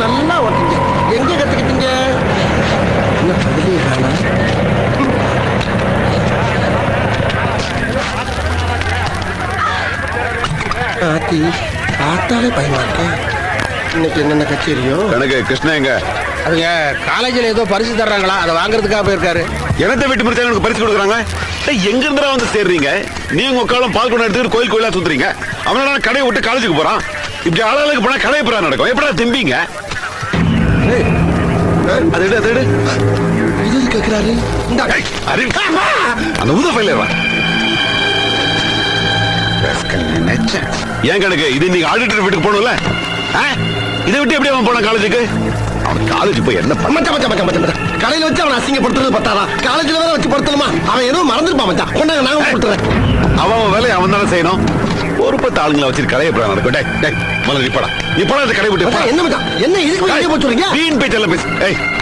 நல்லா ஓட்டுங்க. எங்க கத்துக்கிட்டீங்க? என்ன பதிலே காணோம். ஆத்தி பார்த்தாலே பயமா இருக்கு. இன்னைக்கு என்னென்ன கச்சேரியோ? எனக்கு கிருஷ்ணா எங்க? அதுங்க காலேஜில் ஏதோ பரிசு தர்றாங்களா, அதை வாங்குறதுக்காக போயிருக்காரு. எனத்தை வீட்டு முடிச்சா எனக்கு பரிசு கொடுக்குறாங்க. எங்க இருந்தா வந்து சேர்றீங்க? நீ உங்க காலம் பால் கொண்டு எடுத்துட்டு கோயில் கோயிலா சுத்துறீங்க. அவனால கடையை விட்டு காலேஜுக்கு போறான். இப்படி ஆளாளுக்கு போனா கடை எப்படா நடக்கும்? எப்படா திம்பிங்க? அது எடு, அது எடு. இது கேட்கிறாரு. அந்த ஊத பையில ஏன் கணக்கு இது இன்னைக்கு ஆடிட்டர் வீட்டுக்கு போகணும்ல? இதை விட்டு எப்படி அவன் போனான் காலேஜுக்கு? அவன் காலேஜ் போய் என்ன பண்ண? கடையில வச்சு அவன் அசிங்கப்படுத்துறது பத்தாரா? காலேஜ்ல வேற வச்சு படுத்தணுமா? அவன் ஏதோ மறந்துருப்பான் மச்சான். கொண்டாங்க, நான் கொடுத்துறேன். அவன் வேலையை அவன் தானே செய்யணும். ஒரு 10 ஆளுங்களை வச்சு கடையை எப்படி நடக்கும்? முதல்ல இப்படா இந்த கடை விட்டு என்ன மச்சான்? என்ன இதுக்கு வெளியே போய் சொல்றீங்க? வீண் பேச்செல்லாம் பேசு.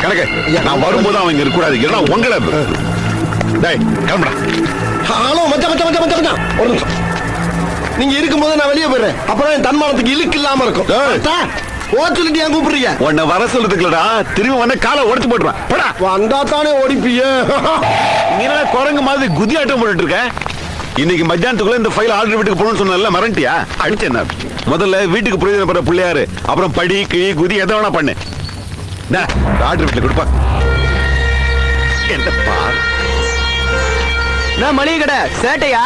கணக்கு நான் வரும்போது அவன் இங்க இருக்க கூடாது. ஏன்னா உங்களை கிளம்புடா. ஹலோ மச்சான் மச்சான் மச்சான் மச்சான் மச்சான், ஒரு நிமிஷம். நீங்க இருக்கும்போது நான் வெளியே போயிடுறேன். அப்புறம் என் தன்மானத்துக்கு இழுக்கு இல்லாம இருக்கும். சொல்லிட்டு ஏன் கூப்பிடுறீங்க? உன்னை வர சொல்றதுக்குலடா, திரும்பி வந்து காலை உடச்சு போட்டுருவேன். வந்தா தானே ஓடிப்பிய. குரங்கு மாதிரி குதியாட்டம் போட்டுட்டு இருக்க. இன்னைக்கு மத்தியானத்துக்குள்ள இந்த ஃபைல் ஆர்டர் வீட்டுக்கு போகணும்னு சொன்னல, மறந்துட்டியா? அடிச்சு என்ன? முதல்ல வீட்டுக்கு பிரயோஜனப்படுற பிள்ளையாரு, அப்புறம் படி கிழி குதி எதை வேணா பண்ணு. ஆர்டர் வீட்டுல கொடுப்பா. என்ன பாரு மளிகை கடை சேட்டையா?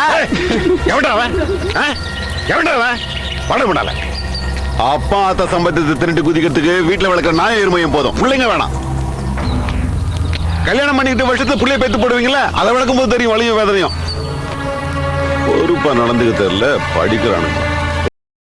எவன்டா அவன்? எவன்டா அவன்? பண்ண முடியல. அப்பா அத்த சம்பந்தத்தை திரண்டு குதிக்கிறதுக்கு வீட்டுல வளர்க்குற நாய எருமையும் போதும். பிள்ளைங்க வேணாம். கல்யாணம் பண்ணிக்கிட்டு வருஷத்துல பிள்ளைய பேத்து போடுவீங்களா? அதை வளர்க்கும் போது தெரியும் வலியும் வேதனையும். பொறுப்பா நடந்துக்க தெரியல, படிக்கிறானுங்க.